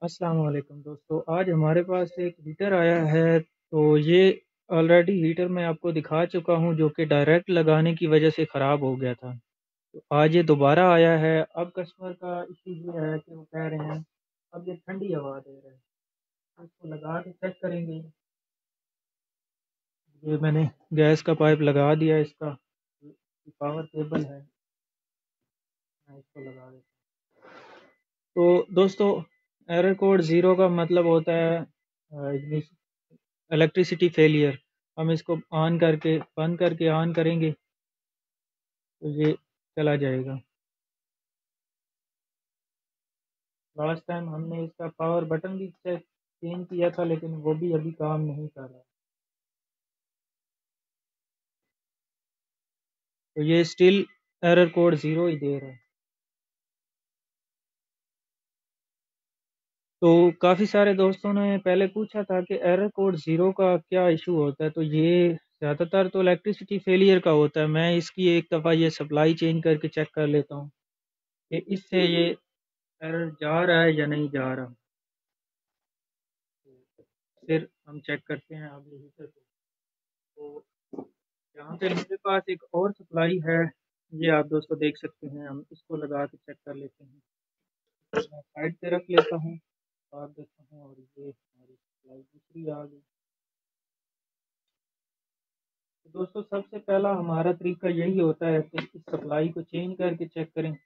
अस्सलाम वालेकुम दोस्तों। आज हमारे पास एक हीटर आया है। तो ये ऑलरेडी हीटर मैं आपको दिखा चुका हूँ जो कि डायरेक्ट लगाने की वजह से ख़राब हो गया था। तो आज ये दोबारा आया है। अब कस्टमर का इशू ये है कि वो कह रहे हैं अब ये ठंडी हवा दे रहा है। तो इसको लगा के चेक करेंगे। ये मैंने गैस का पाइप लगा दिया, इसका पावर केबल है, मैं इसको लगा देता हूँ। तो दोस्तों, एरर कोड ज़ीरो का मतलब होता है इलेक्ट्रिसिटी फेलियर। हम इसको ऑन करके बंद करके ऑन करेंगे तो ये चला जाएगा। लास्ट टाइम हमने इसका पावर बटन भी चेंज किया था लेकिन वो भी अभी काम नहीं कर रहा। तो ये स्टिल एरर कोड ज़ीरो ही दे रहा है। तो काफ़ी सारे दोस्तों ने पहले पूछा था कि एरर कोड ज़ीरो का क्या इशू होता है। तो ये ज़्यादातर तो इलेक्ट्रिसिटी फेलियर का होता है। मैं इसकी एक दफ़ा ये सप्लाई चेंज करके चेक कर लेता हूँ कि इससे ये एरर जा रहा है या नहीं जा रहा। फिर हम चेक करते हैं अगले हीटर को। तो यहाँ पे मेरे पास एक और सप्लाई है, ये आप दोस्तों देख सकते हैं। हम इसको लगा के चेक कर लेते हैं। मैं साइड पे रख लेता हूँ और देता हूँ, और ये हमारी सप्लाई दूसरी आ गई। तो दोस्तों, सबसे पहला हमारा तरीका यही होता है कि इस सप्लाई को चेंज करके चेक करें।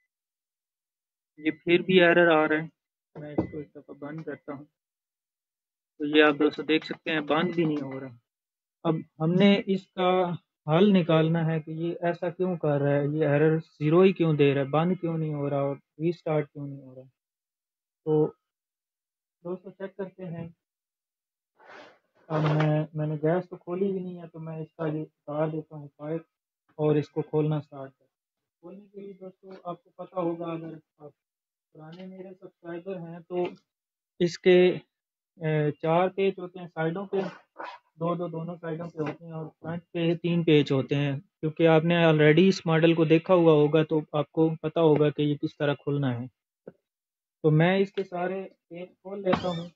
ये फिर भी एरर आ रहा है। मैं इसको एक दफ़ा बंद करता हूँ। तो ये आप दोस्तों देख सकते हैं बंद भी नहीं हो रहा। अब हमने इसका हल निकालना है कि ये ऐसा क्यों कर रहा है, ये एरर ज़ीरो ही क्यों दे रहा है, बंद क्यों नहीं हो रहा और रीस्टार्ट क्यों नहीं हो रहा। तो दोस्तों चेक करते हैं। अब मैंने गैस तो खोली भी नहीं है, तो मैं इसका ये उतार देता हूँ पाइप और इसको खोलना स्टार्ट करता हूँ। खोलने के लिए दोस्तों आपको पता होगा, अगर आप पुराने मेरे सब्सक्राइबर हैं तो इसके 4 पेच होते हैं साइडों पे, दो दो दोनों साइडों पे होते हैं, और फ्रंट पे 3 पेच होते हैं। क्योंकि आपने ऑलरेडी इस मॉडल को देखा हुआ होगा तो आपको पता होगा कि ये किस तरह खुलना है। तो मैं इसके सारे पेच खोल लेता हूँ।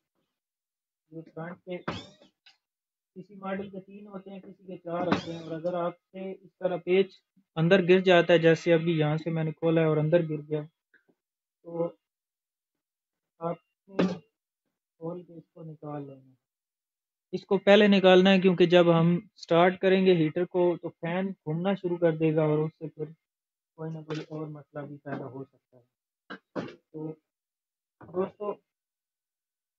ये फ्रंट पे किसी मॉडल के 3 होते हैं, किसी के 4 होते हैं। और अगर आपसे इस तरह पेच अंदर गिर जाता है, जैसे अभी यहाँ से मैंने खोला है और अंदर गिर गया, तो आपने खोल के इसको निकाल लेना है। इसको पहले निकालना है क्योंकि जब हम स्टार्ट करेंगे हीटर को तो फैन घूमना शुरू कर देगा और उससे फिर कोई ना कोई और मसला भी पैदा हो सकता है। तो दोस्तों,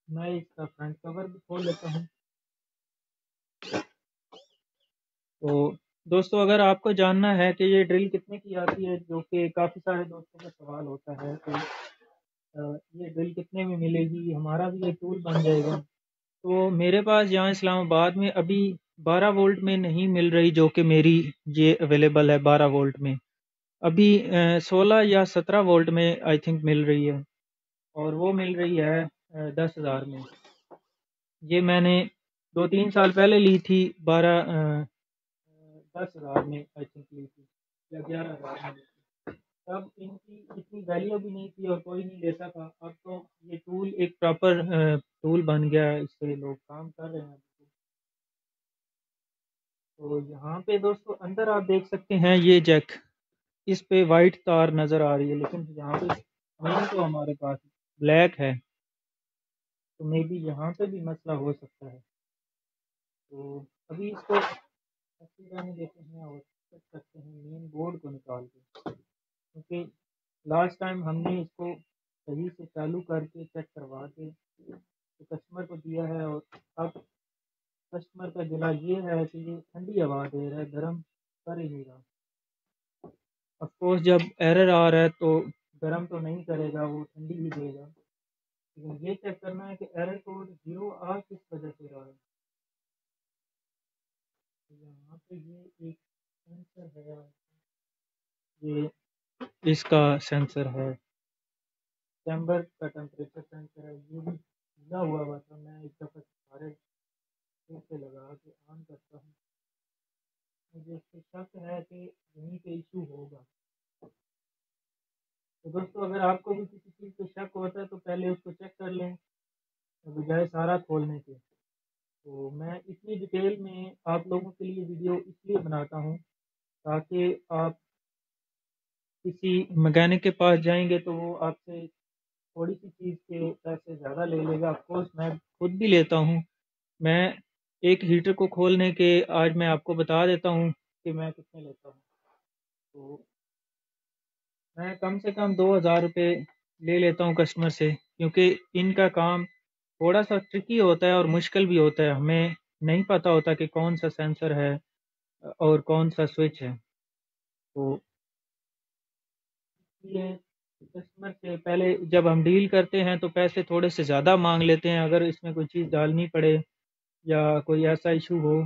मैं इसका फ्रंट कवर भी खोल लेता हूँ। तो दोस्तों, अगर आपको जानना है कि ये ड्रिल कितने की आती है, जो कि काफ़ी सारे दोस्तों का सवाल होता है, तो ये ड्रिल कितने में मिलेगी, हमारा भी ये टूल बन जाएगा। तो मेरे पास यहाँ इस्लामाबाद में अभी 12 वोल्ट में नहीं मिल रही, जो कि मेरी ये अवेलेबल है 12 वोल्ट में। अभी 16 या 17 वोल्ट में आई थिंक मिल रही है, और वो मिल रही है 10,000 में। ये मैंने 2-3 साल पहले ली थी, 10,000 में आई थिंक ली थी, या 11,000 में ली थी। तब इनकी इतनी वैल्यू भी नहीं थी और कोई नहीं लेता था। अब तो ये टूल एक प्रॉपर टूल बन गया है, इससे लोग काम कर रहे हैं। तो यहाँ पे दोस्तों अंदर आप देख सकते हैं ये जैक, इस पे वाइट तार नज़र आ रही है, लेकिन यहाँ पे मेन तो हमारे पास ब्लैक है। तो मे बी यहाँ पे भी मसला हो सकता है। तो अभी इसको अच्छी जाने देते हैं और चेक करते हैं मेन बोर्ड को निकाल के। क्योंकि लास्ट टाइम हमने इसको सही से चालू करके चेक करवा के तो कस्टमर को दिया है, और अब कस्टमर का गिला ये है कि ये ठंडी हवा दे रहा है, गर्म कर ही नहीं रहा। अफकोर्स जब एरर आ रहा है तो गर्म तो नहीं करेगा, वो ठंडी ही देगा। लेकिन ये चेक करना है कि एरर कोड ज़ीरो आ किस वजह से रहा है। तो यहाँ पे ये एक सेंसर है, ये इसका सेंसर है, चैम्बर का टेम्परेचर सेंसर है। ये भी खुला हुआ था। मैं एक दफ़ा सारे फिर से लगा के ऑन करता हूँ। मुझे इससे शक है कि यहीं पे इशू होगा। तो दोस्तों, अगर आपको भी किसी चीज़ पे शक होता है तो पहले उसको चेक कर लें। बजाय सारा खोलने के। तो मैं इतनी डिटेल में आप लोगों के लिए वीडियो इसलिए बनाता हूँ ताकि आप किसी मैकेनिक के पास जाएँगे तो वो आपसे थोड़ी-सी चीज़ के पैसे ज़्यादा ले लेगा। ऑफ़ कोर्स मैं खुद भी लेता हूँ। मैं एक हीटर को खोलने के आज मैं आपको बता देता हूँ कि मैं कितने लेता हूँ। तो मैं कम से कम ₹2000 ले लेता हूँ कस्टमर से, क्योंकि इनका काम थोड़ा-सा ट्रिकी होता है और मुश्किल भी होता है। हमें नहीं पता होता कि कौन-सा सेंसर है और कौन-सा स्विच है। तो इसलिए कस्टमर से पहले जब हम डील करते हैं तो पैसे थोड़े से ज़्यादा माँग लेते हैं, अगर इसमें कोई चीज़ डालनी पड़े या कोई ऐसा इशू हो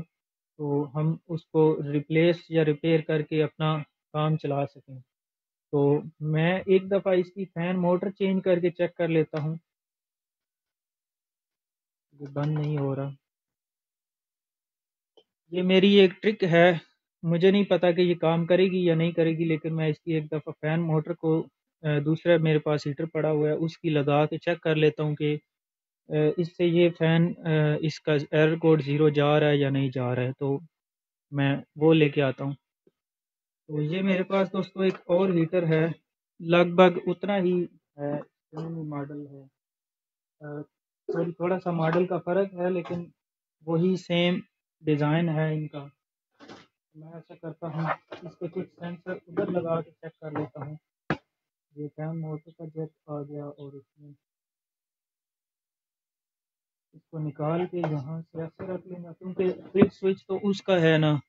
तो हम उसको रिप्लेस या रिपेयर करके अपना काम चला सकें। तो मैं एक दफ़ा इसकी फ़ैन मोटर चेंज करके चेक कर लेता हूँ, ये बंद नहीं हो रहा। ये मेरी एक ट्रिक है, मुझे नहीं पता कि ये काम करेगी या नहीं करेगी, लेकिन मैं इसकी एक दफ़ा फ़ैन मोटर को दूसरा मेरे पास हीटर पड़ा हुआ है उसकी लगा के चेक कर लेता हूँ कि इससे ये फ़ैन इसका एरर कोड 0 जा रहा है या नहीं जा रहा है, तो मैं वो लेके आता हूँ। तो ये मेरे पास दोस्तों एक और हीटर है, लगभग उतना ही है, सेम ही मॉडल है। थोड़ा-सा मॉडल का फ़र्क है लेकिन वही सेम डिज़ाइन है इनका। मैं ऐसा करता हूँ, इसके कुछ सेंसर उधर लगा के चेक कर लेता हूँ। ये फैन मोटर का जैक आ गया और इसमें इसको निकाल के यहाँ से ऐसे रख लूँगा, क्योंकि फिक्स स्विच तो उसका है ना,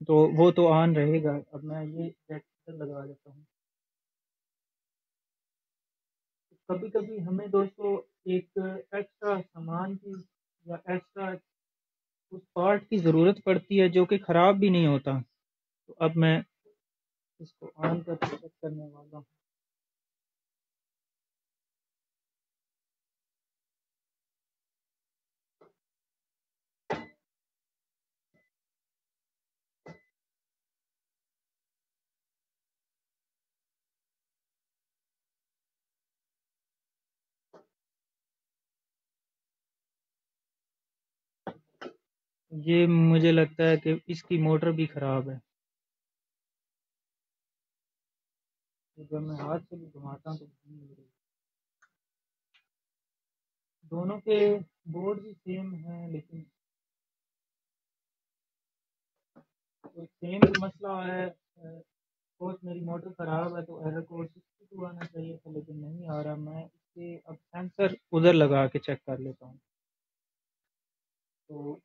तो वो तो ऑन रहेगा। अब मैं ये जैक इधर लगा लेता हूँ। कभी-कभी हमें दोस्तों एक एक्स्ट्रा सामान की या एक्स्ट्रा उस पार्ट की ज़रूरत पड़ती है जो कि ख़राब भी नहीं होता। तो अब मैं इसको ऑन करके चेक करने वाला हूँ। ये मुझे लगता है कि इसकी मोटर भी ख़राब है। तो जब मैं हाथ से भी घुमाता हूँ तो घूम नहीं रही। दोनों के बोर्ड भी सेम हैं, लेकिन तो सेम ही मसला है। कोर्स मेरी मोटर ख़राब है तो एरर कोड 62 आना चाहिए था, लेकिन नहीं आ रहा। मैं इसके अब सेंसर उधर लगा के चेक कर लेता हूँ। तो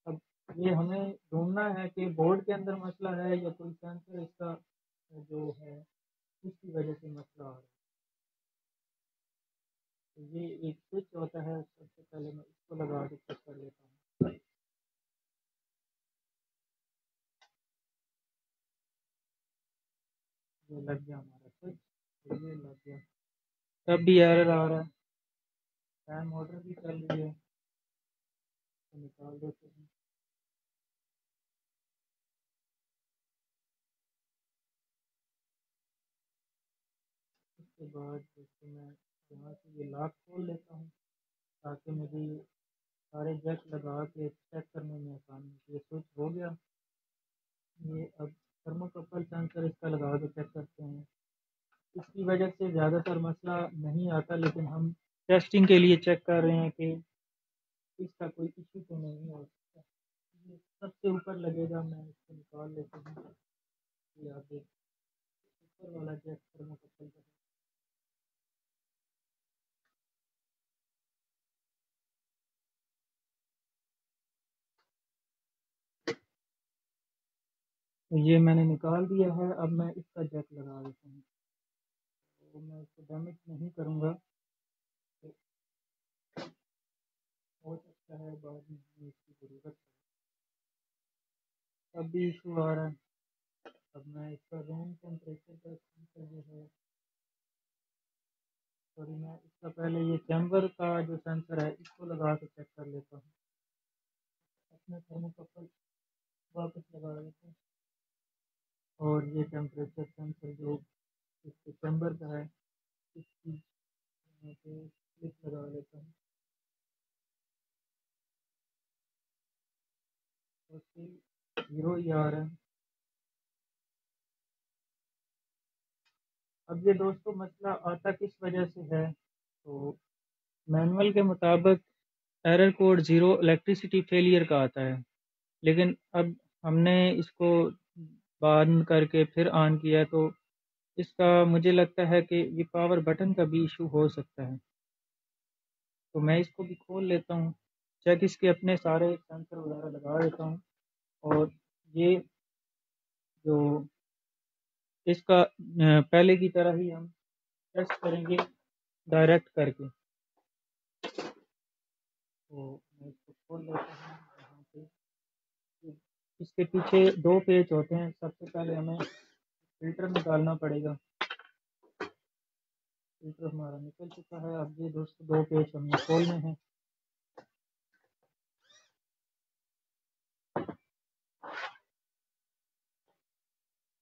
अब ये हमें ढूँढना है कि बोर्ड के अंदर मसला है या कोई सेंसर इसका जो है उसकी वजह से मसला आ रहा है। तो ये एक स्विच होता है, सबसे पहले मैं इसको लगा के चेक कर लेता हूँ। ये लग गया हमारा स्विच, तो ये लग गया। तब भी एरर आ रहा है, फैन मोटर भी चल रही है, तो निकाल देते हैं। उसके बाद जैसे मैं यहाँ से ये लॉक खोल लेता हूँ ताकि मुझे ये सारे जैक लगा के चेक करने में आसानी हो। ये स्विच हो गया। ये अब थर्मोकपल सेंसर इसका लगा के चेक करते हैं। इसकी वजह से ज़्यादातर मसला नहीं आता, लेकिन हम टेस्टिंग के लिए चेक कर रहे हैं कि इसका कोई इशू तो नहीं हो सकता। ये सबसे ऊपर लगेगा, मैं इसको निकाल लेता हूँ। ये आप देख, ऊपर वाला जैक थर्मोकपल का। तो ये मैंने निकाल दिया है, अब मैं इसका जैक लगा देता हूँ। तो मैं इसको डैमेज नहीं करूँगा, तो हो सकता है बाद में हमें इसकी ज़रूरत पड़े। अब भी इशू आ रहा है। अब मैं इसका रूम टेम्परेचर का सेंसर जो है, सॉरी, मैं इसका पहले ये चैम्बर का जो सेंसर है इसको लगा के चेक कर लेता हूँ। अपना थर्मोकपल वापस लगा देता हूँ और ये टेम्परेचर सेंसर जो इसके चैम्बर का है इसकी क्लिप लगा लेता हूँ। तो फिर 0 ही आ रहा है। अब ये दोस्तों मसला आता किस वजह से है, तो मैनुअल के मुताबिक एरर कोड 0 इलेक्ट्रिसिटी फेलियर का आता है, लेकिन अब हमने इसको बंद करके फिर ऑन किया तो इसका मुझे लगता है कि ये पावर बटन का भी इशू हो सकता है। तो मैं इसको भी खोल लेता हूँ, चेक इसके अपने सारे सेंसर वगैरह लगा देता हूँ। और ये जो इसका पहले की तरह ही हम टेस्ट करेंगे डायरेक्ट करके। तो मैं इसको खोल लेता हूँ यहाँ पे। इसके पीछे दो पेज होते हैं, सबसे पहले हमें फ़िल्टर निकालना पड़ेगा। फ़िल्टर हमारा निकल चुका है। अब ये दोस्तों दो पेज हमने खोलने हैं।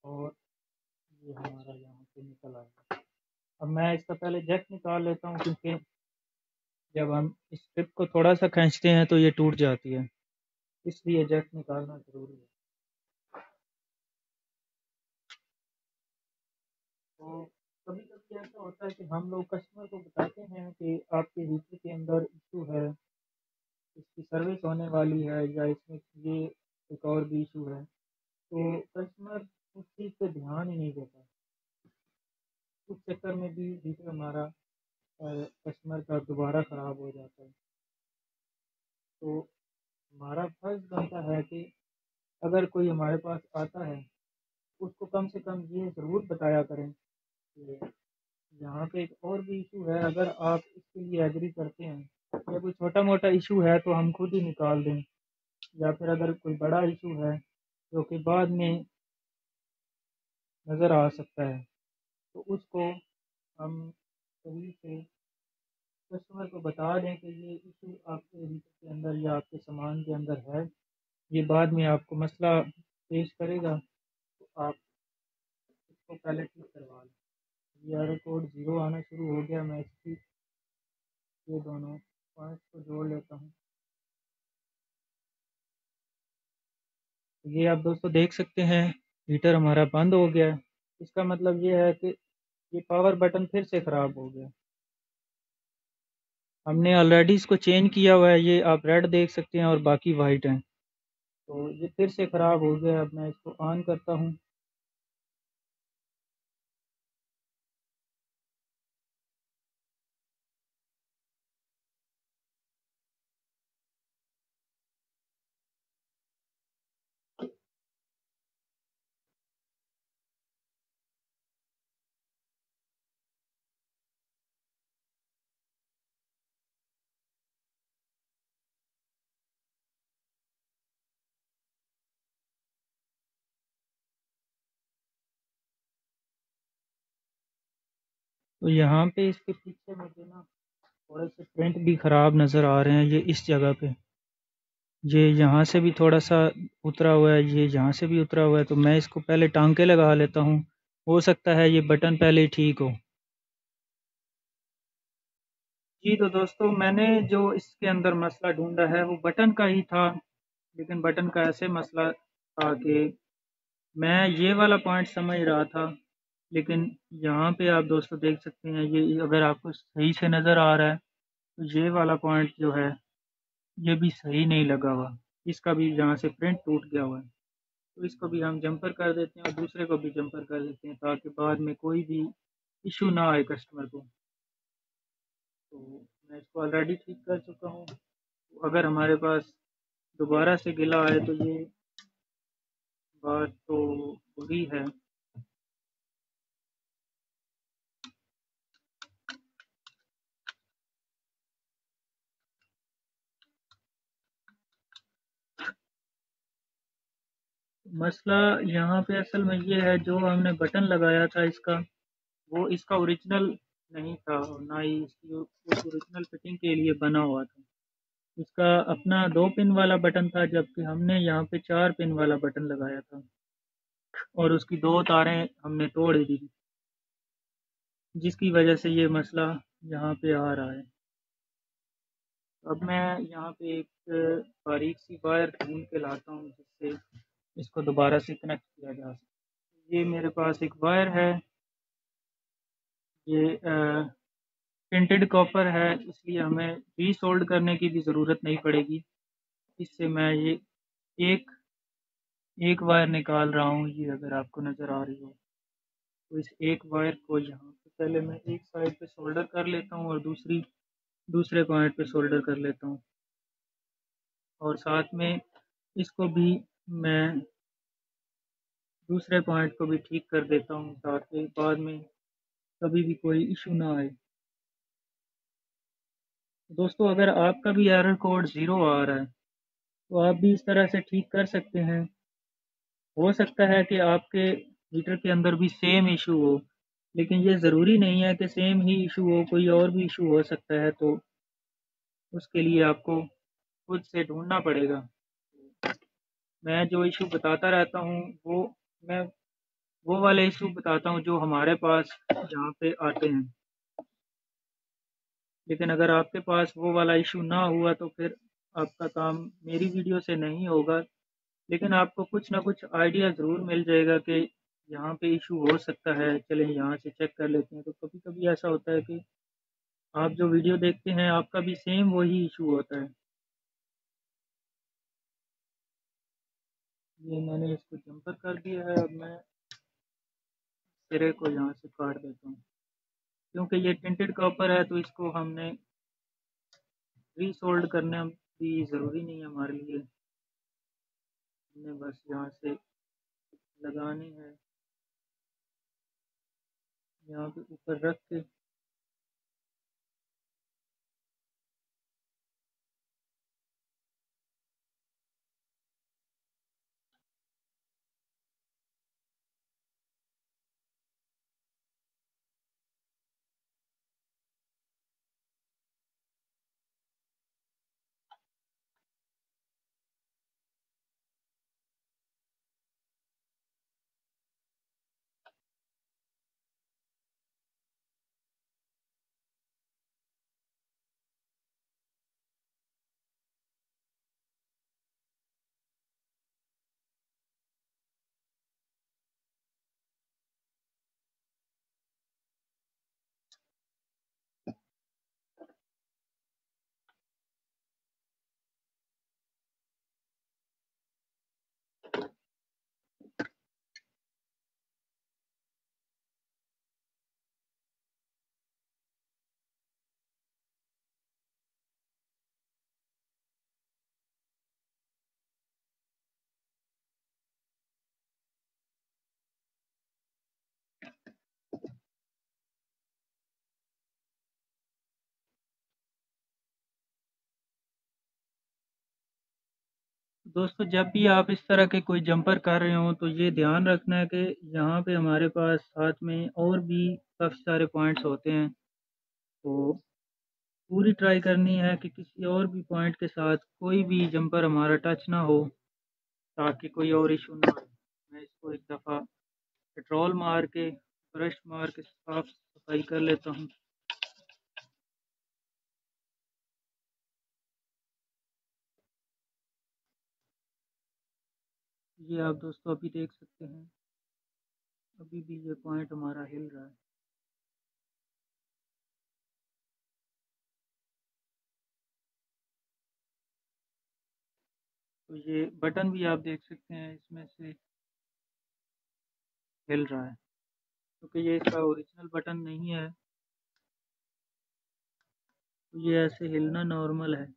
और ये हमारा यहाँ पे निकल आया। अब मैं इसका पहले जैक निकाल लेता हूँ, क्योंकि जब हम इस स्ट्रिप को थोड़ा सा खींचते हैं तो ये टूट जाती है, इसलिए जैक निकालना ज़रूरी है। तो कभी कभी ऐसा होता है कि हम लोग कस्टमर को बताते हैं कि आपके हीटर के अंदर इशू है, इसकी सर्विस होने वाली है, या इसमें ये एक और भी इशू है, तो कस्टमर उस चीज़ पे ध्यान ही नहीं देता। उस चक्कर में भी हीटर हमारा कस्टमर का दोबारा ख़राब हो जाता है। तो हमारा फ़र्ज़ बनता है कि अगर कोई हमारे पास आता है, उसको कम से कम ये ज़रूर बताया करें कि यहाँ पे एक और भी इशू है, अगर आप इसके लिए एग्री करते हैं, या कोई छोटा मोटा इशू है तो हम खुद ही निकाल दें, या फिर अगर कोई बड़ा इशू है जो कि बाद में नज़र आ सकता है, तो उसको हम सही से कस्टमर को बता दें कि ये इशू आपके हीटर के अंदर या आपके सामान के अंदर है, ये बाद में आपको मसला पेश करेगा, तो आप इसको पहले ठीक करवा लें। ये एरर कोड 0 आना शुरू हो गया। मैं इसकी ये दोनों पॉइंट्स को जोड़ लेता हूँ। ये आप दोस्तों देख सकते हैं, हीटर हमारा बंद हो गया है। इसका मतलब ये है कि ये पावर बटन फिर से ख़राब हो गया। हमने ऑलरेडी इसको चेंज किया हुआ है, ये आप रेड देख सकते हैं और बाकी वाइट हैं। तो ये फिर से ख़राब हो गया। अब मैं इसको ऑन करता हूँ। तो यहाँ पे इसके पीछे मुझे ना थोड़े से प्रिंट भी ख़राब नज़र आ रहे हैं। ये इस जगह पे, ये यहाँ से भी थोड़ा सा उतरा हुआ है, ये यहाँ से भी उतरा हुआ है। तो मैं इसको पहले टांके लगा लेता हूँ, हो सकता है ये बटन पहले ही ठीक हो। जी तो दोस्तों, मैंने जो इसके अंदर मसला ढूंढा है वो बटन का ही था, लेकिन बटन का ऐसे मसला था कि मैं ये वाला पॉइंट समझ रहा था, लेकिन यहाँ पे आप दोस्तों देख सकते हैं, ये अगर आपको सही से नज़र आ रहा है तो ये वाला पॉइंट जो है ये भी सही नहीं लगा हुआ। इसका भी यहाँ से प्रिंट टूट गया हुआ है। तो इसको भी हम जंपर कर देते हैं और दूसरे को भी जंपर कर देते हैं, ताकि बाद में कोई भी इशू ना आए कस्टमर को। तो मैं इसको ऑलरेडी ठीक कर चुका हूँ। अगर हमारे पास दोबारा से गिला आए तो ये बात तो बुरी है। मसला यहाँ पे असल में ये है, जो हमने बटन लगाया था इसका, वो इसका ओरिजिनल नहीं था, और ना ही इसकी उस ओरिजिनल फिटिंग के लिए बना हुआ था। इसका अपना 2 पिन वाला बटन था, जबकि हमने यहाँ पे 4 पिन वाला बटन लगाया था, और उसकी 2 तारें हमने तोड़ दी, जिसकी वजह से ये मसला यहाँ पे आ रहा है। अब मैं यहाँ पे एक बारीक सी वायर ढूंढ के लाता हूँ जिससे इसको दोबारा से कनेक्ट किया जा सके। ये मेरे पास एक वायर है, ये टिंटेड कॉपर है, इसलिए हमें रीसोल्ड करने की भी ज़रूरत नहीं पड़ेगी। इससे मैं ये एक एक वायर निकाल रहा हूँ, ये अगर आपको नज़र आ रही हो तो इस एक वायर को यहाँ पे पहले मैं एक साइड पे सोल्डर कर लेता हूँ और दूसरे पॉइंट पे सोल्डर कर लेता हूँ, और साथ में इसको भी मैं दूसरे पॉइंट को भी ठीक कर देता हूँ ताकि बाद में कभी भी कोई इशू ना आए। दोस्तों, अगर आपका भी एरर कोड 0 आ रहा है तो आप भी इस तरह से ठीक कर सकते हैं। हो सकता है कि आपके हीटर के अंदर भी सेम इशू हो, लेकिन ये ज़रूरी नहीं है कि सेम ही इशू हो, कोई और भी इशू हो सकता है, तो उसके लिए आपको खुद से ढूंढना पड़ेगा। मैं जो इशू बताता रहता हूँ मैं वो वाले इशू बताता हूँ जो हमारे पास यहाँ पे आते हैं, लेकिन अगर आपके पास वो वाला इशू ना हुआ तो फिर आपका काम मेरी वीडियो से नहीं होगा, लेकिन आपको कुछ ना कुछ आइडिया ज़रूर मिल जाएगा कि यहाँ पे इशू हो सकता है, चलें यहाँ से चेक कर लेते हैं। तो कभी कभी ऐसा होता है कि आप जो वीडियो देखते हैं आपका भी सेम वही इशू होता है। ये मैंने इसको जंपर कर दिया है, अब मैं सिरे को यहाँ से काट देता हूँ। क्योंकि ये टिंटेड कॉपर है तो इसको हमने रीसोल्ड करना भी ज़रूरी नहीं है हमारे लिए, हमें बस यहाँ से लगानी है, यहाँ पे ऊपर रख के। दोस्तों, जब भी आप इस तरह के कोई जंपर कर रहे हो तो ये ध्यान रखना है कि यहाँ पे हमारे पास साथ में और भी काफ़ी सारे पॉइंट्स होते हैं, तो पूरी ट्राई करनी है कि किसी और भी पॉइंट के साथ कोई भी जंपर हमारा टच ना हो ताकि कोई और इशू ना आए। मैं इसको एक दफ़ा पेट्रोल मार के, ब्रश मार के साफ सफाई कर लेता हूँ। ये आप दोस्तों अभी देख सकते हैं, अभी भी ये पॉइंट हमारा हिल रहा है। तो ये बटन भी आप देख सकते हैं इसमें से हिल रहा है, क्योंकि ये इसका ओरिजिनल बटन नहीं है, तो ये ऐसे हिलना नॉर्मल है।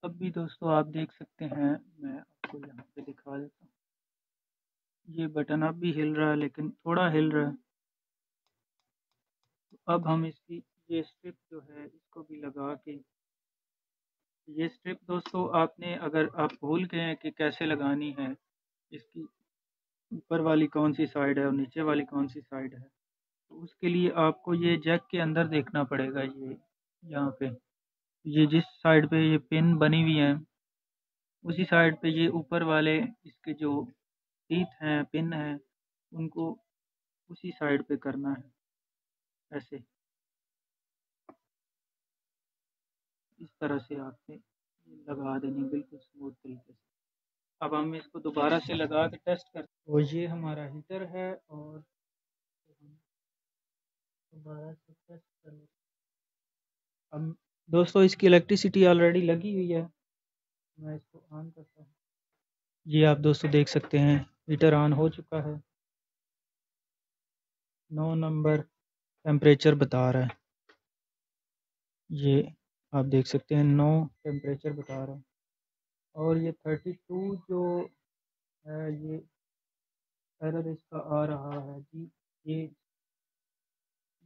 अब भी दोस्तों आप देख सकते हैं, मैं आपको यहाँ पे दिखा देता हूँ। ये बटन अब भी हिल रहा है, लेकिन थोड़ा हिल रहा है। तो अब हम इसकी ये स्ट्रिप जो है इसको भी लगा के, ये स्ट्रिप दोस्तों आपने, अगर आप भूल गए हैं कि कैसे लगानी है, इसकी ऊपर वाली कौन सी साइड है और नीचे वाली कौन सी साइड है, तो उसके लिए आपको ये जैक के अंदर देखना पड़ेगा। ये यहाँ पे, ये जिस साइड पे ये पिन बनी हुई है, उसी साइड पे ये ऊपर वाले इसके जो टीथ हैं, पिन हैं, उनको उसी साइड पे करना है। ऐसे इस तरह से आपने लगा देनी बिल्कुल स्मूथ तरीके से। अब हम इसको दोबारा से लगा के टेस्ट करते हैं। और ये हमारा हीटर है, और हम दोबारा से टेस्ट कर लेते हैं। अब दोस्तों इसकी इलेक्ट्रिसिटी ऑलरेडी लगी हुई है, मैं इसको ऑन करता हूँ। ये आप दोस्तों देख सकते हैं, हीटर ऑन हो चुका है। 9 नंबर टेम्परेचर बता रहा है। ये आप देख सकते हैं 9 टेम्परेचर बता रहा है। और ये 32 जो है, एरर इसका आ रहा है जी। ये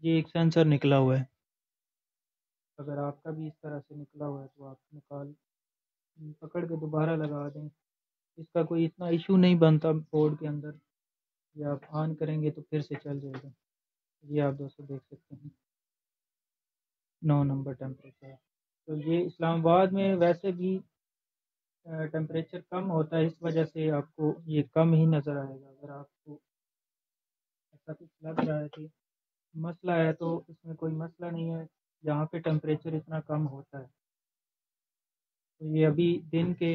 ये एक सेंसर निकला हुआ है। अगर आपका भी इस तरह से निकला हुआ है तो आप निकाल पकड़ के दोबारा लगा दें। इसका कोई इतना इशू नहीं बनता बोर्ड के अंदर। ये आप ऑन करेंगे तो फिर से चल जाएगा। ये आप दोस्तों देख सकते हैं 9 नंबर टेम्परेचर। तो ये इस्लामाबाद में वैसे भी टेम्परेचर कम होता है, इस वजह से आपको ये कम ही नज़र आएगा। अगर आपको ऐसा कुछ लग रहा है कि मसला है, तो इसमें कोई मसला नहीं है। यहाँ पे टेम्परेचर इतना कम होता है। तो ये अभी दिन के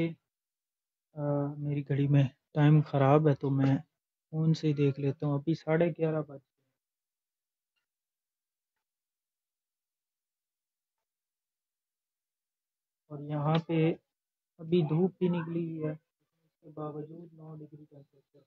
मेरी घड़ी में टाइम ख़राब है, तो मैं फ़ोन से ही देख लेता हूँ। अभी 11:30 बज। और यहाँ पे अभी धूप भी निकली हुई है, इसके बावजूद 9 डिग्री टेम्परेचर।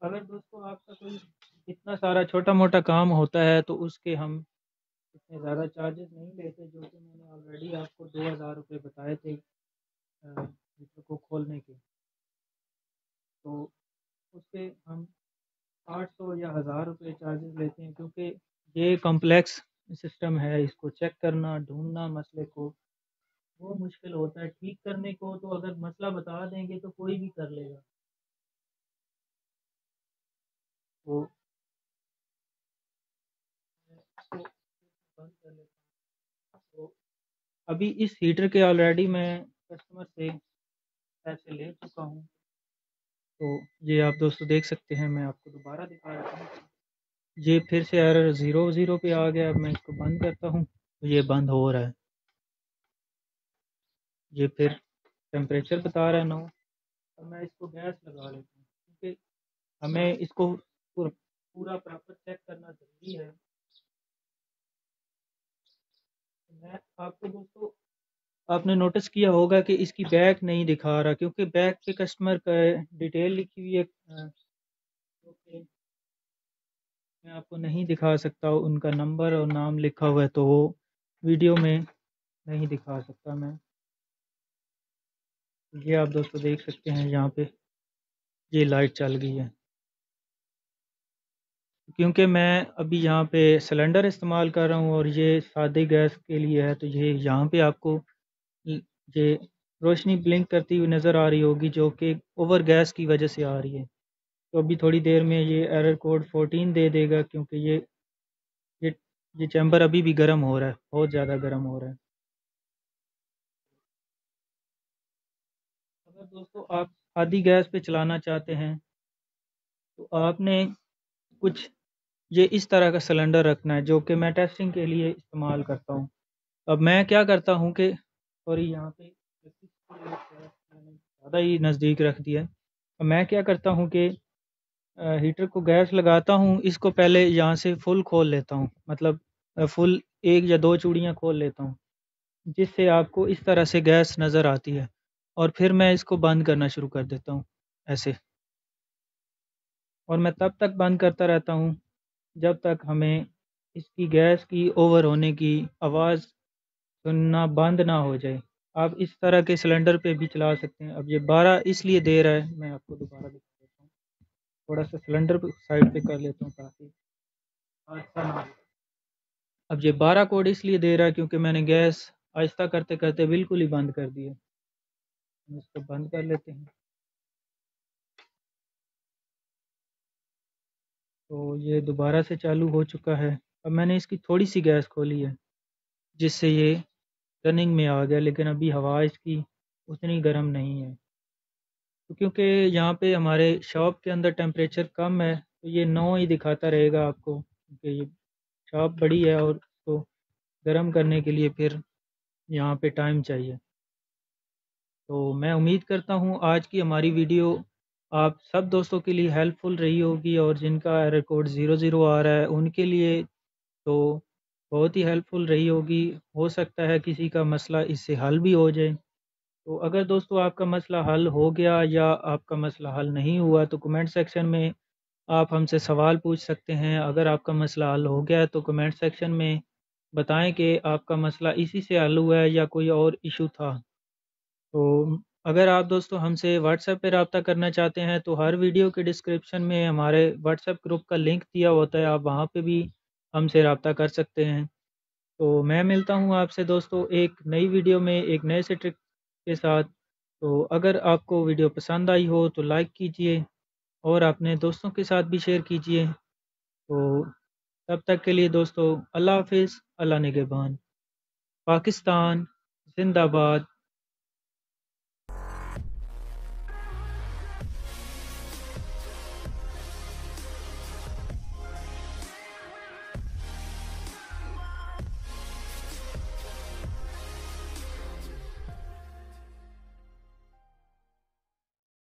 अगर दोस्तों आपका कोई इतना सारा छोटा मोटा काम होता है, तो उसके हम इतने ज़्यादा चार्जेस नहीं लेते, जो कि मैंने ऑलरेडी आपको 2000 रुपये बताए थे मीटर को खोलने के। तो उससे हम 800 या 1000 रुपये चार्जेस लेते हैं, क्योंकि ये कॉम्प्लेक्स सिस्टम है। इसको चेक करना, ढूंढना मसले को, वो मुश्किल होता है। ठीक करने को तो अगर मसला बता देंगे तो कोई भी कर लेगा। तो मैं इसको बंद कर लेता हूँ। तो अभी इस हीटर के ऑलरेडी मैं कस्टमर से पैसे ले चुका हूँ। तो ये आप दोस्तों देख सकते हैं, मैं आपको दोबारा दिखा रहा हूँ। ये फिर से एरर 00 पे आ गया। अब मैं इसको बंद करता हूँ, तो ये बंद हो रहा है। ये फिर टेम्परेचर बता रहा है 9। अब मैं इसको गैस लगा लेता हूँ, क्योंकि हमें इसको पूरा प्रॉपर चेक करना ज़रूरी है। मैं आपको दोस्तों, आपने नोटिस किया होगा कि इसकी बैक नहीं दिखा रहा, क्योंकि बैक पे कस्टमर का डिटेल लिखी हुई है, जो कि मैं आपको नहीं दिखा सकता। उनका नंबर और नाम लिखा हुआ है, तो वो वीडियो में नहीं दिखा सकता मैं। ये आप दोस्तों देख सकते हैं, यहाँ पे ये लाइट चल गई है, क्योंकि मैं अभी यहाँ पे सिलेंडर इस्तेमाल कर रहा हूँ और ये सादे गैस के लिए है। तो ये यहाँ पे आपको ये रोशनी ब्लिंक करती हुई नज़र आ रही होगी, जो कि ओवर गैस की वजह से आ रही है। तो अभी थोड़ी देर में ये एरर कोड 14 दे देगा, क्योंकि ये ये चैम्बर अभी भी गर्म हो रहा है, बहुत ज़्यादा गर्म हो रहा है। अगर दोस्तों आप आधी गैस पे चलाना चाहते हैं, तो आपने कुछ ये इस तरह का सिलेंडर रखना है, जो कि मैं टेस्टिंग के लिए इस्तेमाल करता हूँ। अब मैं क्या करता हूँ कि, सॉरी, यहाँ पे मैंने ज़्यादा ही नज़दीक रख दिया है। अब मैं क्या करता हूँ कि हीटर को गैस लगाता हूँ, इसको पहले यहाँ से फुल खोल लेता हूँ, मतलब फुल 1 या 2 चूड़ियाँ खोल लेता हूँ, जिससे आपको इस तरह से गैस नज़र आती है। और फिर मैं इसको बंद करना शुरू कर देता हूँ ऐसे। और मैं तब तक बंद करता रहता हूँ जब तक हमें इसकी गैस की ओवर होने की आवाज़ सुनना बंद ना हो जाए। आप इस तरह के सिलेंडर पे भी चला सकते हैं। अब ये 12 इसलिए दे रहा है, मैं आपको दोबारा दिखा देता हूँ। थोड़ा सा सिलेंडर साइड पे कर लेता हूँ ताकि हादसा ना हो। अब ये 12 कोड इसलिए दे रहा है क्योंकि मैंने गैस आहिस्ता करते करते बिल्कुल ही बंद कर दिया। हम इसको बंद कर लेते हैं। तो ये दोबारा से चालू हो चुका है। अब मैंने इसकी थोड़ी सी गैस खोली है जिससे ये रनिंग में आ गया, लेकिन अभी हवा इसकी उतनी गर्म नहीं है। तो क्योंकि यहाँ पे हमारे शॉप के अंदर टेम्परेचर कम है तो ये 9 ही दिखाता रहेगा आपको, क्योंकि ये शॉप बड़ी है और उसको गर्म करने के लिए फिर यहाँ पे टाइम चाहिए। तो मैं उम्मीद करता हूँ आज की हमारी वीडियो आप सब दोस्तों के लिए हेल्पफुल रही होगी, और जिनका एरर कोड 00 आ रहा है उनके लिए तो बहुत ही हेल्पफुल रही होगी। हो सकता है किसी का मसला इससे हल भी हो जाए। तो अगर दोस्तों आपका मसला हल हो गया या आपका मसला हल नहीं हुआ तो कमेंट सेक्शन में आप हमसे सवाल पूछ सकते हैं। अगर आपका मसला हल हो गया है तो कमेंट सेक्शन में बताएं कि आपका मसला इसी से हल हुआ है या कोई और इशू था। तो अगर आप दोस्तों हमसे व्हाट्सएप पे रब्ता करना चाहते हैं तो हर वीडियो के डिस्क्रिप्शन में हमारे व्हाट्सएप ग्रुप का लिंक दिया होता है, आप वहाँ पे भी हमसे रब्ता कर सकते हैं। तो मैं मिलता हूँ आपसे दोस्तों एक नई वीडियो में एक नए से ट्रिक के साथ। तो अगर आपको वीडियो पसंद आई हो तो लाइक कीजिए और अपने दोस्तों के साथ भी शेयर कीजिए। तो तब तक के लिए दोस्तों अल्लाह हाफिज़, अल्लाह निगहबान। पाकिस्तान जिंदाबाद।